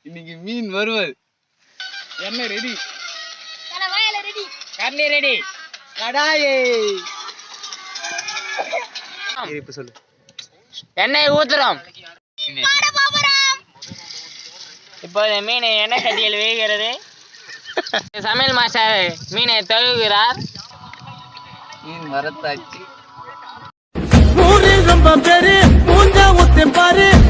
இன்னைக்கு மீன் வறுவல். என்ன ரெடி? ரெடி. கர்ணி ரெடி. கடாயே. இப்ப சொல்லு. எண்ணெய் ஊத்துறோம். இப்போ மீன் எண்ணெய் சட்டியில் வேகிறது. சமையல் மாஸ்டர் மீனை தழுவுகிறார். மீன் வரத்தாச்சு. ரொம்ப பேரு மூஞ்சா ஊத்தி பாரு.